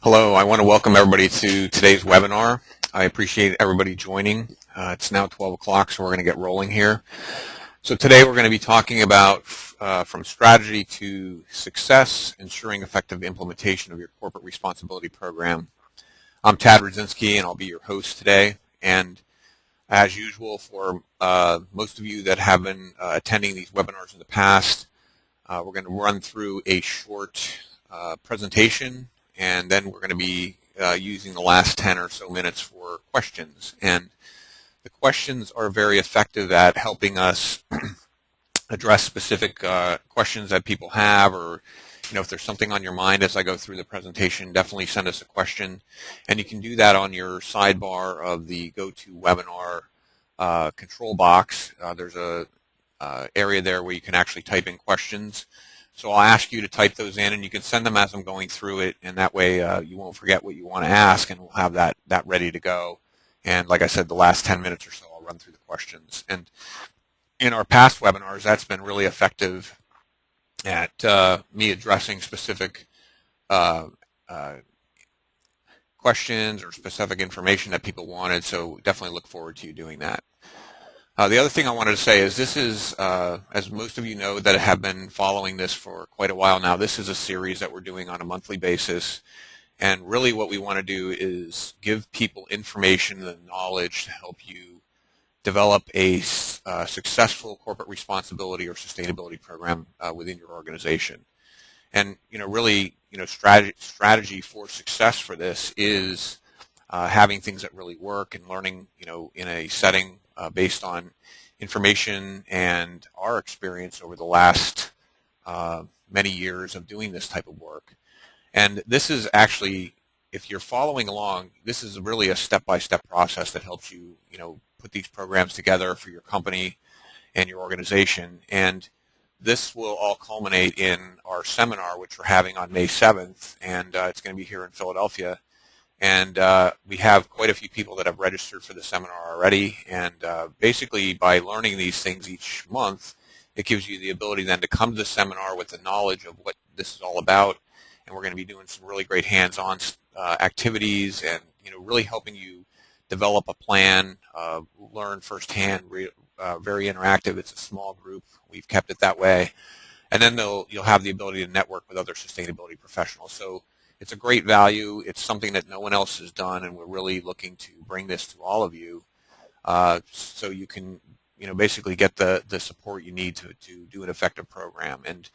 Hello, I want to welcome everybody to today's webinar. I appreciate everybody joining. It's now 12 o'clock, so we're going to get rolling here. So today we're going to be talking about from strategy to success, ensuring effective implementation of your corporate responsibility program. I'm Tad Radzinski, and I'll be your host today. And as usual, for most of you that have been attending these webinars in the past, we're going to run through a short presentation, and then we're going to be using the last 10 or so minutes for questions. And the questions are very effective at helping us address specific questions that people have, or if there's something on your mind as I go through the presentation, definitely send us a question. And you can do that on your sidebar of the GoToWebinar control box. There's a area there where you can actually type in questions. So I'll ask you to type those in, and you can send them as I'm going through it, and that way you won't forget what you want to ask, and we'll have that ready to go. And like I said, the last 10 minutes or so, I'll run through the questions. And in our past webinars, that's been really effective at me addressing specific questions or specific information that people wanted, so definitely look forward to you doing that. The other thing I wanted to say is this is, as most of you know that have been following this for quite a while now, this is a series that we're doing on a monthly basis. And really what we want to do is give people information and knowledge to help you develop a successful corporate responsibility or sustainability program within your organization. And really, strategy for success for this is having things that really work and learning, in a setting based on information and our experience over the last many years of doing this type of work. And this is actually, if you're following along, this is really a step-by-step process that helps you, put these programs together for your company and your organization. And this will all culminate in our seminar, which we're having on May 7th, and it's going to be here in Philadelphia. And we have quite a few people that have registered for the seminar already. And basically, by learning these things each month, it gives you the ability then to come to the seminar with the knowledge of what this is all about. And we're going to be doing some really great hands-on activities and really helping you develop a plan, learn firsthand, very interactive. It's a small group. We've kept it that way. And then you'll have the ability to network with other sustainability professionals. So it's a great value. It's something that no one else has done, and we're really looking to bring this to all of you so you can basically get the support you need to do an effective program. And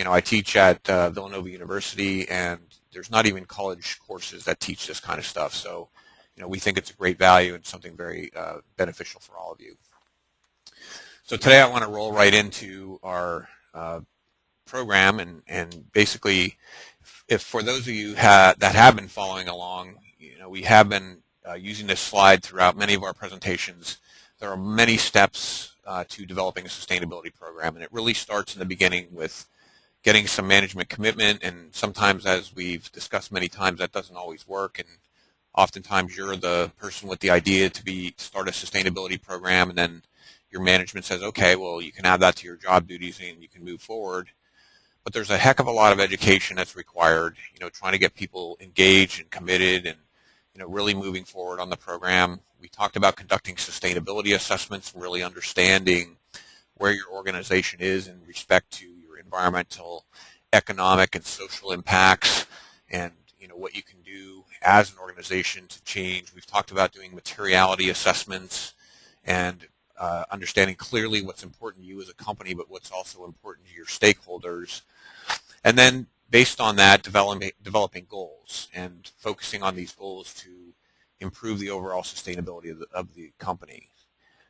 I teach at Villanova University, and there's not even college courses that teach this kind of stuff. So we think it's a great value and something very beneficial for all of you. So today I want to roll right into our program, and basically, if for those of you that have been following along, we have been using this slide throughout many of our presentations. There are many steps to developing a sustainability program, and it really starts in the beginning with getting some management commitment, and sometimes, as we've discussed many times, that doesn't always work, and oftentimes you're the person with the idea to start a sustainability program, and then your management says, okay, well, you can add that to your job duties and you can move forward. But there's a heck of a lot of education that's required, trying to get people engaged and committed and, really moving forward on the program. We talked about conducting sustainability assessments, really understanding where your organization is in respect to your environmental, economic, and social impacts, and, what you can do as an organization to change. We've talked about doing materiality assessments and understanding clearly what's important to you as a company, but what's also important to your stakeholders. And then based on that, developing goals and focusing on these goals to improve the overall sustainability of the company.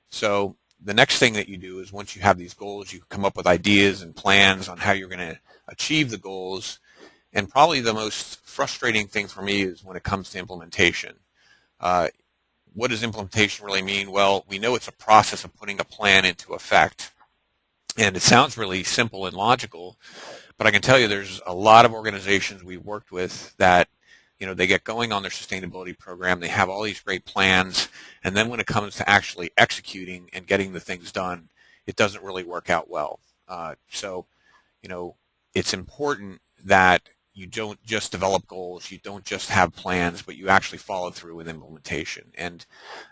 So the next thing that you do is, once you have these goals, you come up with ideas and plans on how you're going to achieve the goals. And probably the most frustrating thing for me is when it comes to implementation. What does implementation really mean? Well, we know it's a process of putting a plan into effect. And it sounds really simple and logical, but I can tell you there's a lot of organizations we've worked with that, they get going on their sustainability program, they have all these great plans, and then when it comes to actually executing and getting the things done, it doesn't really work out well. So, it's important that you don't just develop goals, you don't just have plans, but you actually follow through with implementation. And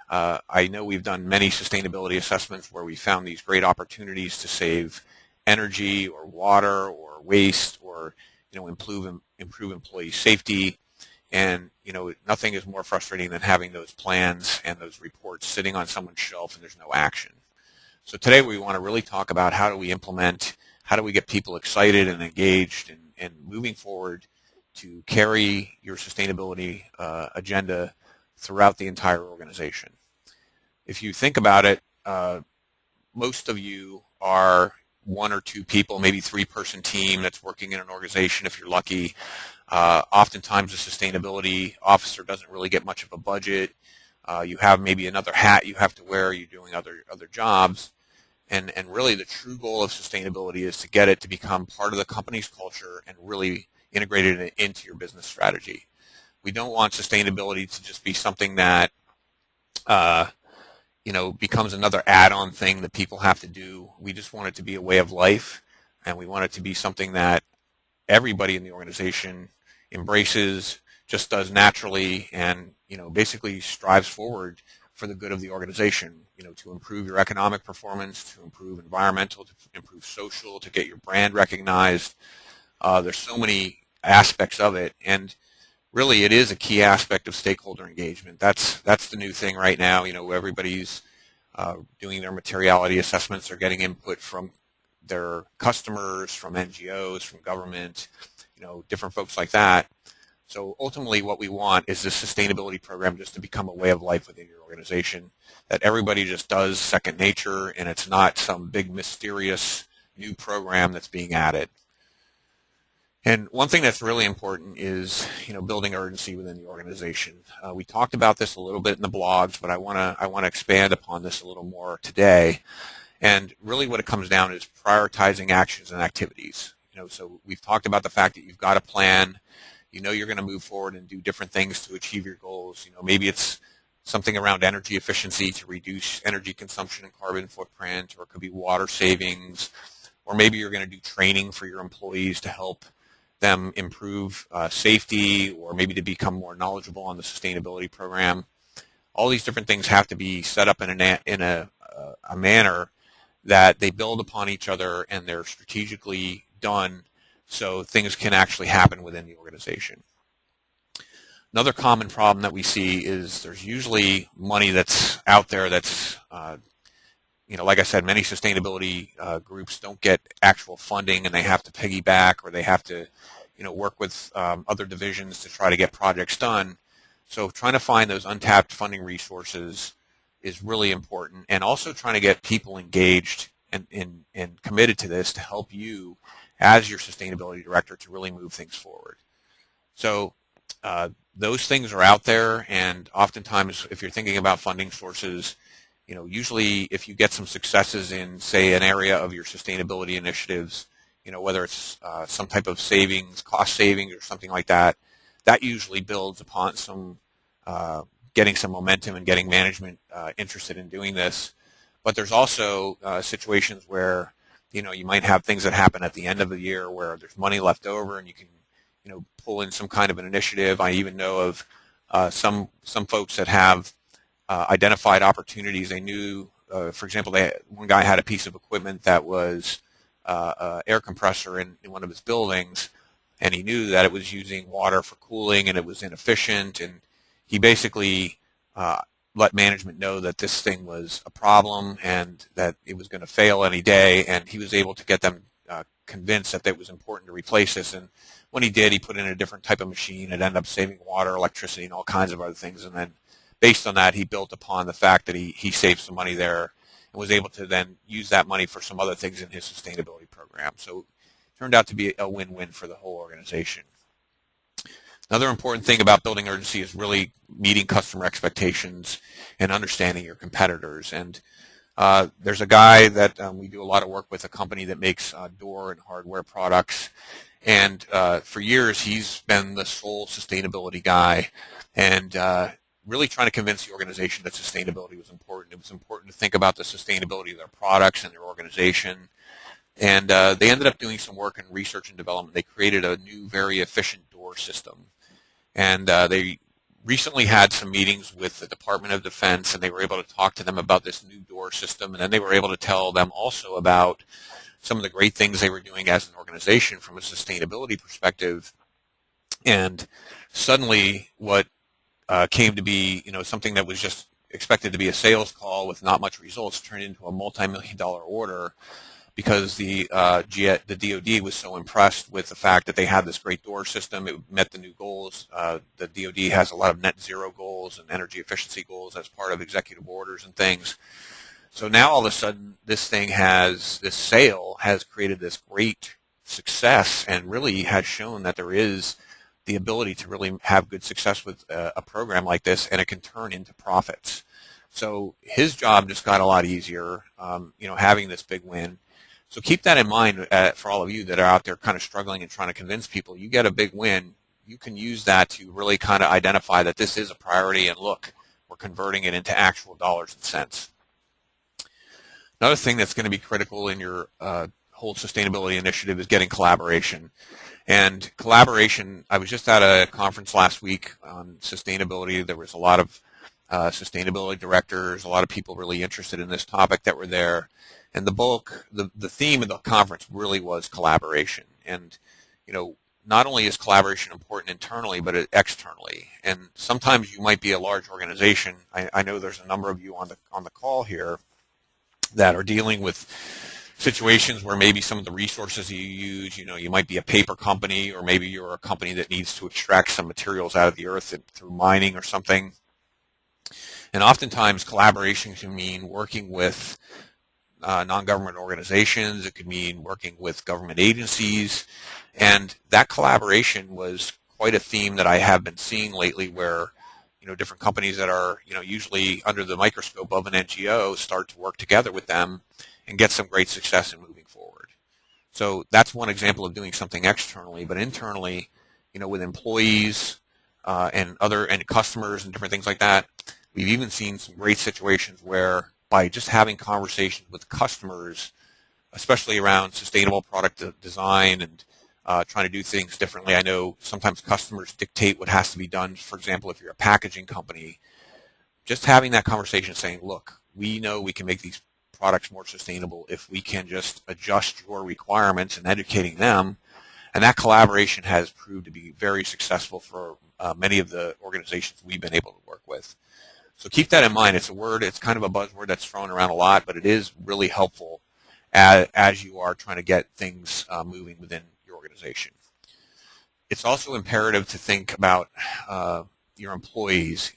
I know we've done many sustainability assessments where we found these great opportunities to save energy or water or waste or improve employee safety. And nothing is more frustrating than having those plans and those reports sitting on someone's shelf and there's no action. So today we want to really talk about how do we implement, how do we get people excited and engaged and moving forward to carry your sustainability agenda throughout the entire organization. If you think about it, most of you are one or two people, maybe three-person team that's working in an organization if you're lucky. Oftentimes a sustainability officer doesn't really get much of a budget. You have maybe another hat you have to wear, you're doing other jobs. And really the true goal of sustainability is to get it to become part of the company's culture and really integrate it into your business strategy. We don't want sustainability to just be something that becomes another add-on thing that people have to do. We just want it to be a way of life, and we want it to be something that everybody in the organization embraces, just does naturally, and basically strives forward for the good of the organization, to improve your economic performance, to improve environmental, to improve social, to get your brand recognized. There's so many aspects of it, and really it is a key aspect of stakeholder engagement. That's the new thing right now. Everybody's doing their materiality assessments. They're getting input from their customers, from NGOs, from government, different folks like that. So ultimately what we want is this sustainability program just to become a way of life within your organization, that everybody just does second nature, and it's not some big mysterious new program that's being added. And one thing that's really important is, building urgency within the organization. We talked about this a little bit in the blogs, but I want to expand upon this a little more today. And really what it comes down to is prioritizing actions and activities. So we've talked about the fact that you've got a plan. You're going to move forward and do different things to achieve your goals. Maybe it's something around energy efficiency to reduce energy consumption and carbon footprint, or it could be water savings, or maybe you're going to do training for your employees to help them improve safety, or maybe to become more knowledgeable on the sustainability program. All these different things have to be set up in a manner that they build upon each other and they're strategically done so things can actually happen within the organization. Another common problem that we see is there's usually money that's out there that's, like I said, many sustainability groups don't get actual funding, and they have to piggyback, or they have to, work with other divisions to try to get projects done. So trying to find those untapped funding resources is really important, and also trying to get people engaged and committed to this to help you as your sustainability director to really move things forward. So those things are out there, and oftentimes if you're thinking about funding sources, usually if you get some successes in, say, an area of your sustainability initiatives, whether it's some type of savings, cost savings, or something like that, that usually builds upon some getting some momentum and getting management interested in doing this. But there's also situations where you might have things that happen at the end of the year where there's money left over, and you can pull in some kind of an initiative. I even know of some folks that have identified opportunities. They knew, for example, one guy had a piece of equipment that was an air compressor in one of his buildings, and he knew that it was using water for cooling and it was inefficient, and he basically let management know that this thing was a problem and that it was going to fail any day, and he was able to get them convinced that it was important to replace this. And when he did, he put in a different type of machine. It ended up saving water, electricity, and all kinds of other things. And then based on that, he built upon the fact that he saved some money there and was able to then use that money for some other things in his sustainability program. So it turned out to be a win-win for the whole organization. Another important thing about building urgency is really meeting customer expectations and understanding your competitors. And there's a guy that we do a lot of work with, a company that makes door and hardware products. And for years, he's been the sole sustainability guy, and really trying to convince the organization that sustainability was important. It was important to think about the sustainability of their products and their organization. And they ended up doing some work in research and development. They created a new, very efficient door system. And they recently had some meetings with the Department of Defense, and they were able to talk to them about this new door system. And then they were able to tell them also about some of the great things they were doing as an organization from a sustainability perspective. And suddenly what came to be, something that was just expected to be a sales call with not much results turned into a multi-million-dollar order, because the DoD was so impressed with the fact that they had this great door system. It met the new goals. The DoD has a lot of net zero goals and energy efficiency goals as part of executive orders and things. So now all of a sudden, this sale has created this great success and really has shown that there is the ability to really have good success with a program like this, and it can turn into profits. So his job just got a lot easier, having this big win. So keep that in mind for all of you that are out there kind of struggling and trying to convince people. You get a big win, you can use that to really kind of identify that this is a priority, and look, we're converting it into actual dollars and cents. Another thing that's going to be critical in your whole sustainability initiative is getting collaboration. And collaboration, I was just at a conference last week on sustainability. There was a lot of sustainability directors, a lot of people really interested in this topic that were there. And the theme of the conference really was collaboration. And, not only is collaboration important internally, but externally. And sometimes you might be a large organization. I know there's a number of you on the call here that are dealing with situations where maybe some of the resources you use, you might be a paper company, or maybe you're a company that needs to extract some materials out of the earth through mining or something. And oftentimes collaboration can mean working with non-government organizations. It could mean working with government agencies. And that collaboration was quite a theme that I have been seeing lately, where different companies that are usually under the microscope of an NGO start to work together with them and get some great success in moving forward. So that's one example of doing something externally. But internally, with employees and customers and different things like that, we've even seen some great situations where by just having conversations with customers, especially around sustainable product design and trying to do things differently. I know sometimes customers dictate what has to be done. For example, if you're a packaging company, just having that conversation saying, look, we know we can make these products more sustainable if we can just adjust your requirements, and educating them. And that collaboration has proved to be very successful for many of the organizations we've been able to work with. So keep that in mind. It's a word, it's kind of a buzzword that's thrown around a lot, but it is really helpful as you are trying to get things moving within your organization. It's also imperative to think about your employees.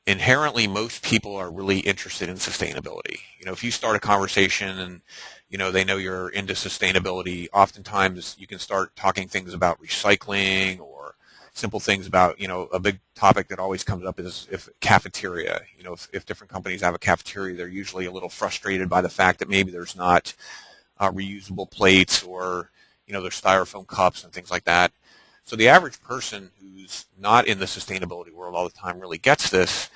Inherently, most people are really interested in sustainability. If you start a conversation and they know you're into sustainability, oftentimes you can start talking things about recycling, or simple things about, a big topic that always comes up is if cafeteria. If different companies have a cafeteria, they're usually a little frustrated by the fact that maybe there's not reusable plates, or there's styrofoam cups and things like that. So the average person who's not in the sustainability world all the time really gets this,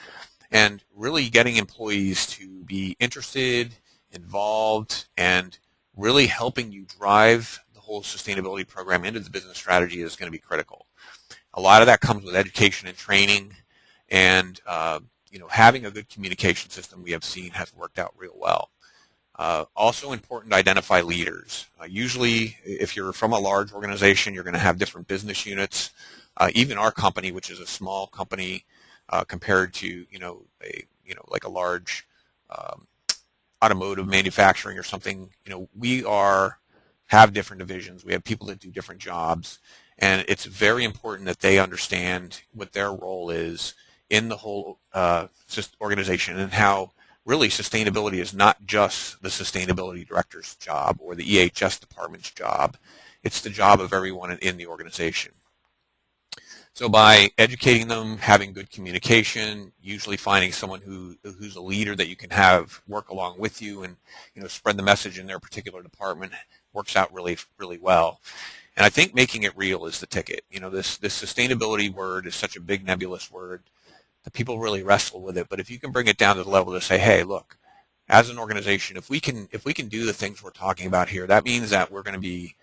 and really getting employees to be interested, involved, and really helping you drive the whole sustainability program into the business strategy is going to be critical. A lot of that comes with education and training, and having a good communication system we have seen has worked out real well. Also important to identify leaders. Usually, if you're from a large organization, you're going to have different business units. Even our company, which is a small company compared to like a large automotive manufacturing or something, we have different divisions. We have people that do different jobs, and it's very important that they understand what their role is in the whole organization, and how really sustainability is not just the sustainability director's job or the EHS department's job. It's the job of everyone in the organization. So by educating them, having good communication, usually finding someone who's a leader that you can have work along with you and spread the message in their particular department, works out really, really well. And I think making it real is the ticket. This sustainability word is such a big nebulous word that people really wrestle with it. But if you can bring it down to the level to say, hey, look, as an organization, if we can do the things we're talking about here, that means that we're going to be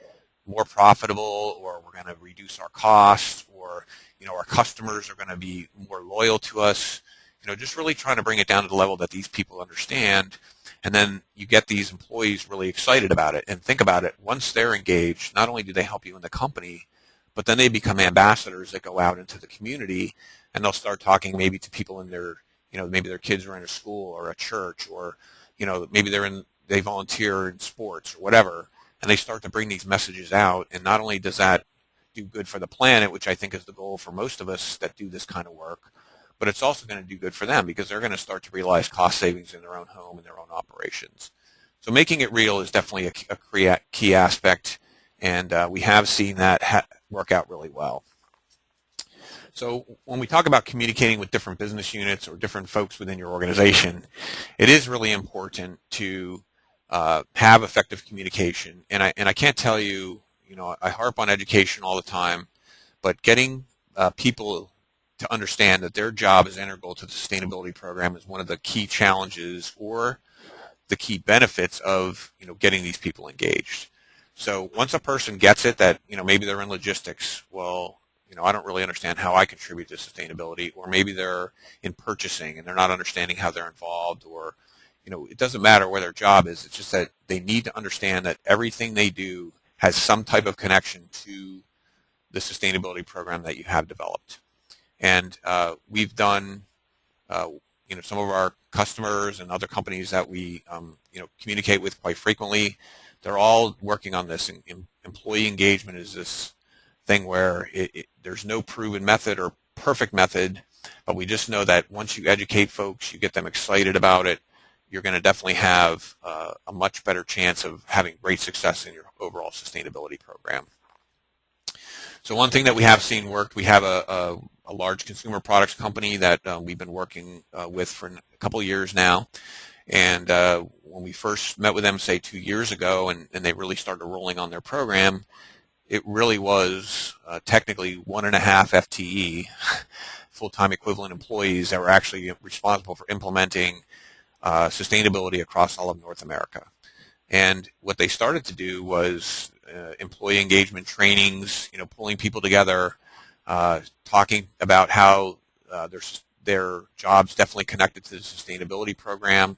more profitable, or we're going to reduce our costs, or our customers are going to be more loyal to us. Just really trying to bring it down to the level that these people understand, and then you get these employees really excited about it. And think about it, once they're engaged, not only do they help you in the company, but then they become ambassadors that go out into the community, and they'll start talking maybe to people in their, maybe their kids are in a school or a church, or maybe they volunteer in sports or whatever, and they start to bring these messages out. And not only does that do good for the planet, which I think is the goal for most of us that do this kind of work, but it's also going to do good for them, because they're going to start to realize cost savings in their own home and their own operations. So making it real is definitely a key aspect, and we have seen that work out really well. So when we talk about communicating with different business units or different folks within your organization, it is really important to have effective communication. And I can't tell you, I harp on education all the time, but getting people to understand that their job is integral to the sustainability program is one of the key challenges, or the key benefits of getting these people engaged. So once a person gets it, that maybe they're in logistics, well, I don't really understand how I contribute to sustainability, or maybe they're in purchasing and they're not understanding how they're involved, or it doesn't matter where their job is. It's just that they need to understand that everything they do has some type of connection to the sustainability program that you have developed. And we've done, some of our customers and other companies that we, communicate with quite frequently, they're all working on this. And employee engagement is this thing where there's no proven method or perfect method, but we just know that once you educate folks, you get them excited about it, you're going to definitely have a much better chance of having great success in your overall sustainability program. So one thing that we have seen work, we have a large consumer products company that we've been working with for a couple of years now. And when we first met with them, say 2 years ago, and they really started rolling on their program, it really was technically 1.5 FTE, full-time equivalent employees, that were actually responsible for implementing sustainability across all of North America. And what they started to do was employee engagement trainings, pulling people together, talking about how their jobs definitely connected to the sustainability program.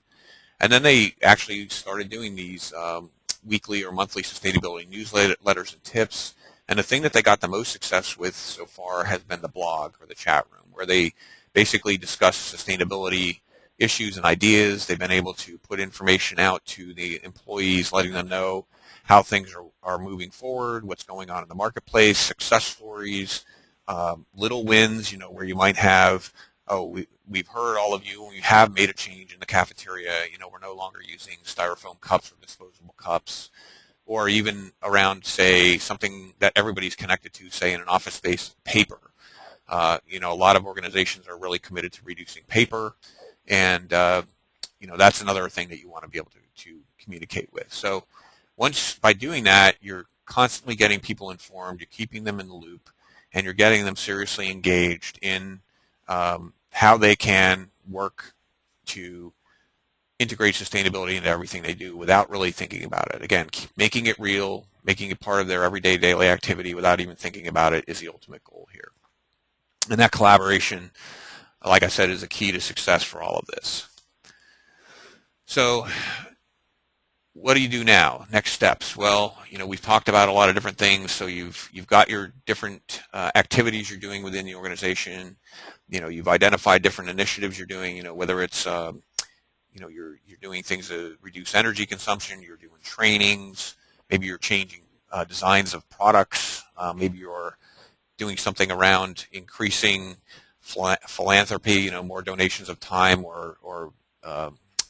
And then they actually started doing these weekly or monthly sustainability newsletters and tips. And the thing that they got the most success with so far has been the blog, or the chat room, where they basically discuss sustainability issues and ideas. They've been able to put information out to the employees, letting them know how things are moving forward, what's going on in the marketplace, success stories, little wins, where you might have, we've heard all of you, and we have made a change in the cafeteria. We're no longer using styrofoam cups or disposable cups. Or even around, say, something that everybody's connected to, say in an office space, paper. A lot of organizations are really committed to reducing paper, and that's another thing that you want to be able to communicate with. So by doing that, you're constantly getting people informed, you're keeping them in the loop, and you're getting them seriously engaged in how they can work to integrate sustainability into everything they do without really thinking about it. Again, making it real, making it part of their everyday daily activity without even thinking about it is the ultimate goal here. And that collaboration, like I said, is a key to success for all of this. So what do you do now? Next steps? Well, we've talked about a lot of different things. So you've got your different activities you're doing within the organization. You've identified different initiatives you're doing. Whether it's you're doing things to reduce energy consumption. You're doing trainings. Maybe you're changing designs of products. Maybe you're doing something around increasing philanthropy. More donations of time or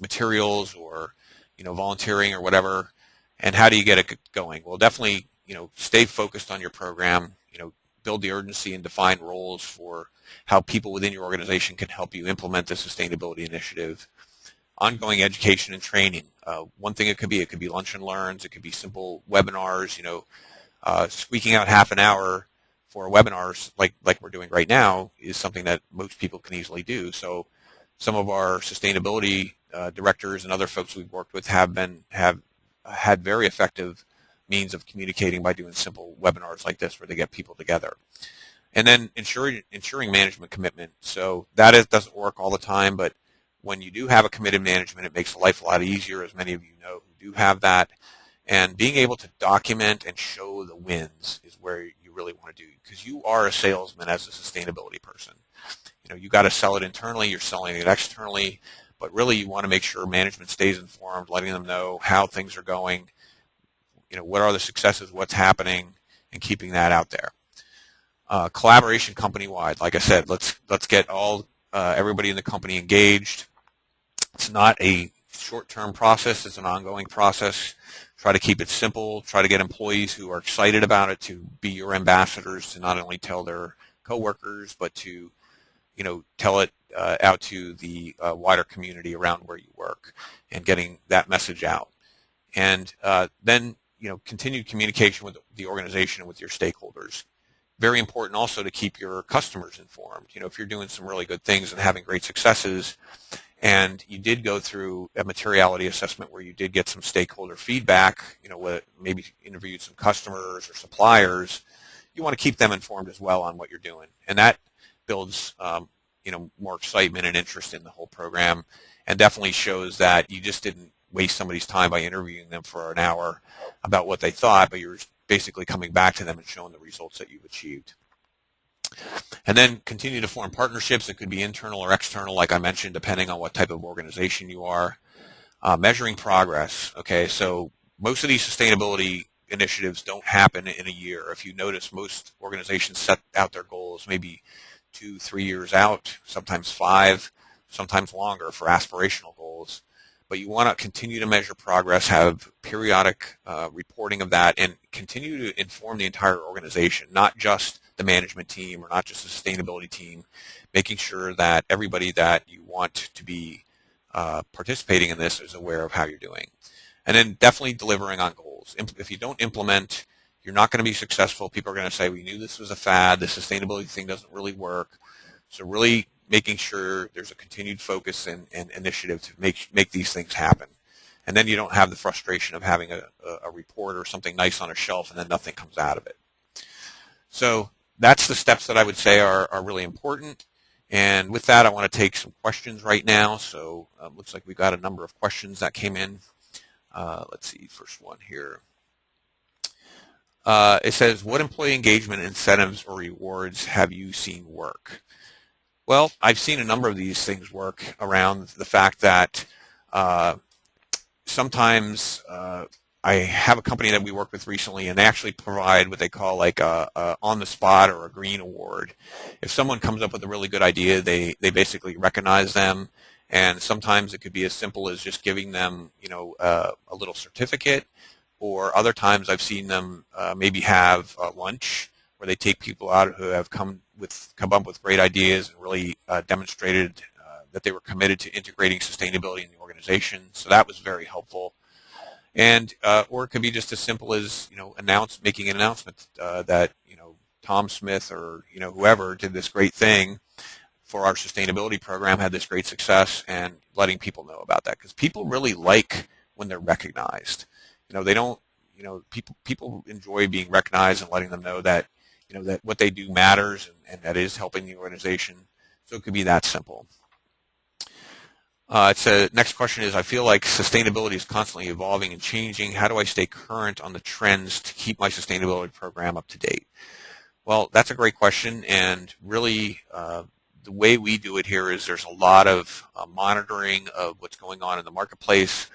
materials, or volunteering or whatever. And how do you get it going? Well, definitely, stay focused on your program, build the urgency and define roles for how people within your organization can help you implement the sustainability initiative. Ongoing education and training. One thing it could be lunch and learns. It could be simple webinars, squeaking out half an hour for webinars like we're doing right now is something that most people can easily do. So Some of our sustainability directors and other folks we've worked with have had very effective means of communicating by doing simple webinars like this where they get people together. And then ensuring management commitment. So that doesn't work all the time, but when you do have a committed management, it makes life a lot easier, as many of you know who do have that. And being able to document and show the wins is where you really want to do, because you are a salesman as a sustainability person. You got to sell it internally, you're selling it externally, but really you want to make sure management stays informed, letting them know how things are going, what are the successes, what's happening, and keeping that out there. Collaboration company-wide. Like I said, let's get everybody in the company engaged. It's not a short-term process, it's an ongoing process. Try to keep it simple, try to get employees who are excited about it to be your ambassadors, to not only tell their coworkers, but to tell it out to the wider community around where you work, and getting that message out. And then continued communication with the organization and with your stakeholders. Very important also to keep your customers informed. If you're doing some really good things and having great successes, and you did go through a materiality assessment where you did get some stakeholder feedback, maybe interviewed some customers or suppliers, you want to keep them informed as well on what you're doing. And that builds more excitement and interest in the whole program, and definitely shows that you just didn't waste somebody's time by interviewing them for an hour about what they thought, but you're basically coming back to them and showing the results that you've achieved. And then continue to form partnerships. It could be internal or external, like I mentioned, depending on what type of organization you are. Measuring progress. Okay, so most of these sustainability initiatives don't happen in a year. If you notice, most organizations set out their goals maybe 2-3 years out, sometimes 5, sometimes longer for aspirational goals. But you want to continue to measure progress, have periodic reporting of that, and continue to inform the entire organization, not just the management team or not just the sustainability team, making sure that everybody that you want to be participating in this is aware of how you're doing. And then definitely delivering on goals. If you don't implement, you're not going to be successful. People are going to say, we knew this was a fad, the sustainability thing doesn't really work. So really making sure there's a continued focus and initiative to make these things happen. And then you don't have the frustration of having a report or something nice on a shelf and then nothing comes out of it. So that's the steps that I would say are really important. And with that, I want to take some questions right now. So looks like we've got a number of questions that came in. Let's see, first one here. It says, what employee engagement incentives or rewards have you seen work? Well, I've seen a number of these things work around the fact that sometimes I have a company that we work with recently, and they actually provide what they call like a on-the-spot or a green award. If someone comes up with a really good idea, they basically recognize them, and sometimes it could be as simple as just giving them a little certificate, or other times I've seen them maybe have lunch where they take people out who have come up with great ideas and really demonstrated that they were committed to integrating sustainability in the organization. So that was very helpful. And or it could be just as simple as making an announcement that Tom Smith or whoever did this great thing for our sustainability program, had this great success, and letting people know about that, because people really like when they're recognized. They don't. People enjoy being recognized and letting them know that that what they do matters and that is helping the organization. So it could be that simple. Next question is, I feel like sustainability is constantly evolving and changing. How do I stay current on the trends to keep my sustainability program up to date? Well, that's a great question, and really the way we do it here is there's a lot of monitoring of what's going on in the marketplace.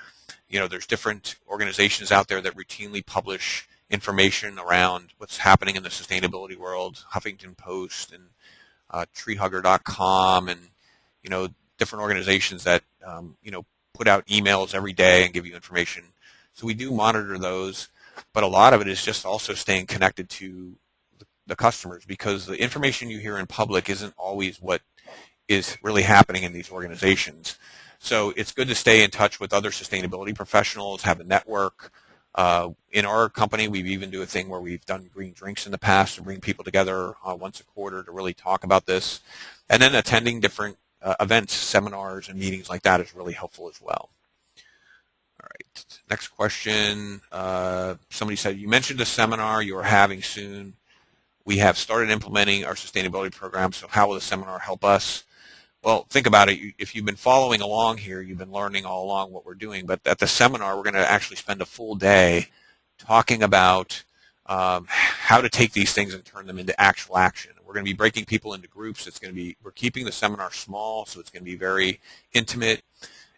There's different organizations out there that routinely publish information around what's happening in the sustainability world, Huffington Post and treehugger.com, and different organizations that put out emails every day and give you information. So we do monitor those, but a lot of it is just also staying connected to the customers, because the information you hear in public isn't always what is really happening in these organizations. So it's good to stay in touch with other sustainability professionals, have a network. In our company, we've even do a thing where we've done green drinks in the past to bring people together once a quarter to really talk about this. And then attending different events, seminars, and meetings like that is really helpful as well. All right, next question. Somebody said, you mentioned a seminar you are having soon. We have started implementing our sustainability program, so how will the seminar help us? Well, think about it. If you've been following along here, you've been learning all along what we're doing. But at the seminar, we're going to actually spend a full day talking about how to take these things and turn them into actual action. We're going to be breaking people into groups. We're keeping the seminar small, so it's going to be very intimate.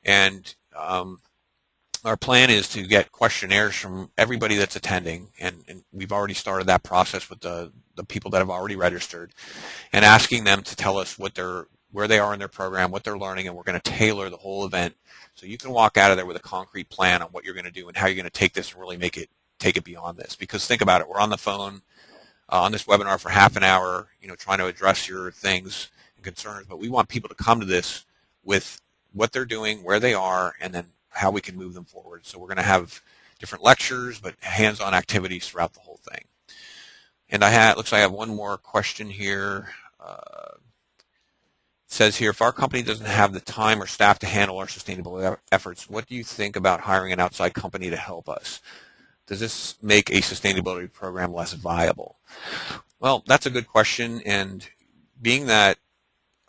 And our plan is to get questionnaires from everybody that's attending, and we've already started that process with the people that have already registered, and asking them to tell us where they are in their program, what they're learning, and we're going to tailor the whole event so you can walk out of there with a concrete plan on what you're going to do and how you're going to take this and really take it beyond this. Because think about it, we're on the phone on this webinar for half an hour, trying to address your things and concerns, but we want people to come to this with what they're doing, where they are, and then how we can move them forward. So we're going to have different lectures, but hands-on activities throughout the whole thing. And looks like I have one more question here. It says here, if our company doesn't have the time or staff to handle our sustainability efforts, what do you think about hiring an outside company to help us? Does this make a sustainability program less viable? Well, that's a good question, and being that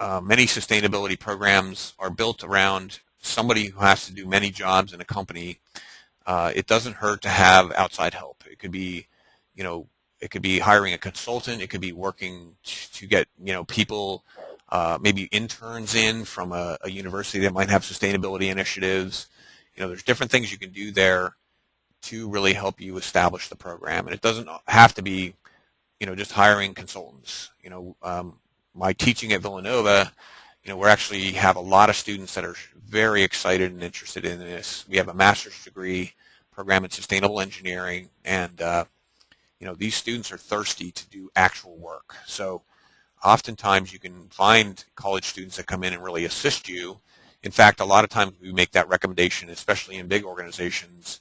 many sustainability programs are built around somebody who has to do many jobs in a company, it doesn't hurt to have outside help. It could be, it could be hiring a consultant. It could be working to get, people, maybe interns in from a university that might have sustainability initiatives. There's different things you can do there to really help you establish the program. And it doesn't have to be, just hiring consultants. My teaching at Villanova, we actually have a lot of students that are very excited and interested in this. We have a master's degree program in sustainable engineering, and these students are thirsty to do actual work. So oftentimes you can find college students that come in and really assist you. In fact, a lot of times we make that recommendation, especially in big organizations,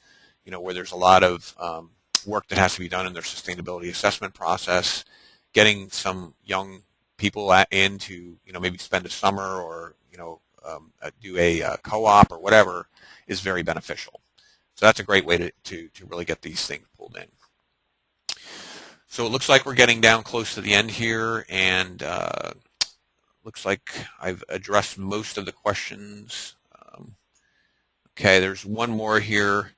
where there's a lot of work that has to be done in their sustainability assessment process. Getting some young people in to, maybe spend a summer or, do a co-op or whatever is very beneficial. So that's a great way to really get these things pulled in. So it looks like we're getting down close to the end here, and looks like I've addressed most of the questions. Okay, there's one more here.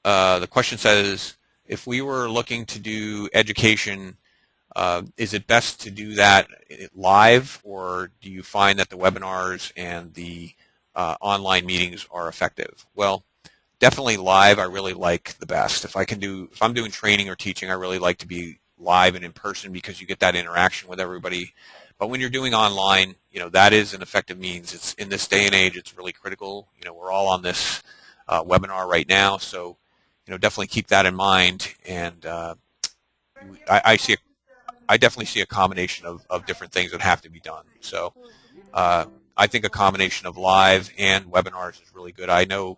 The question says, if we were looking to do education, is it best to do that live, or do you find that the webinars and the online meetings are effective? Well, definitely live I really like the best. If I'm doing training or teaching, I really like to be live and in person because you get that interaction with everybody. But when you're doing online, that is an effective means. It's in this day and age, it's really critical. We're all on this webinar right now, so definitely keep that in mind. And I definitely see a combination of different things that have to be done. So I think a combination of live and webinars is really good. I know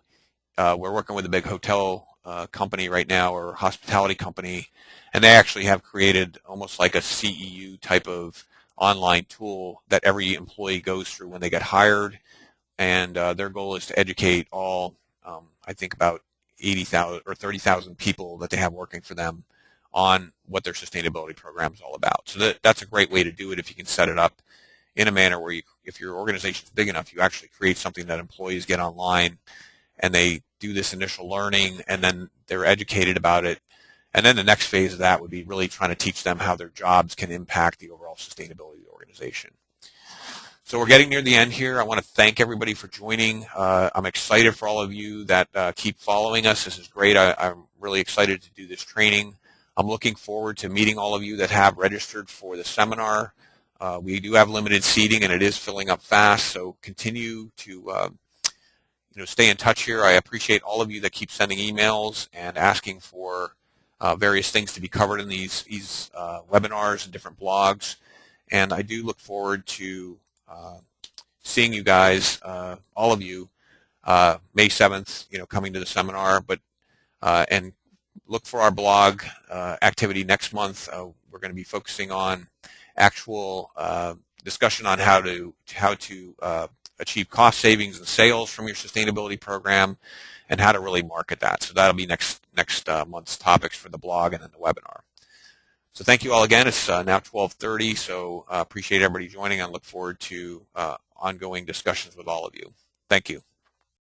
we're working with a big hotel company right now, or hospitality company, and they actually have created almost like a CEU type of online tool that every employee goes through when they get hired. And their goal is to educate all, I think about 80,000 or 30,000 people that they have working for them on what their sustainability program is all about. So that's a great way to do it if you can set it up in a manner where if your organization is big enough, you actually create something that employees get online and they do this initial learning and then they're educated about it. And then the next phase of that would be really trying to teach them how their jobs can impact the overall sustainability of the organization. So we're getting near the end here. I want to thank everybody for joining. I'm excited for all of you that keep following us. This is great. I'm really excited to do this training. I'm looking forward to meeting all of you that have registered for the seminar. We do have limited seating, and it is filling up fast, so continue to stay in touch here. I appreciate all of you that keep sending emails and asking for various things to be covered in these webinars and different blogs. And I do look forward to seeing you guys, all of you, May 7th, coming to the seminar. And look for our blog activity next month. We're going to be focusing on actual discussion on how to achieve cost savings and sales from your sustainability program, and how to really market that. So that'll be next month's topics for the blog and then the webinar. So thank you all again. It's now 12:30, so appreciate everybody joining and look forward to ongoing discussions with all of you. Thank you.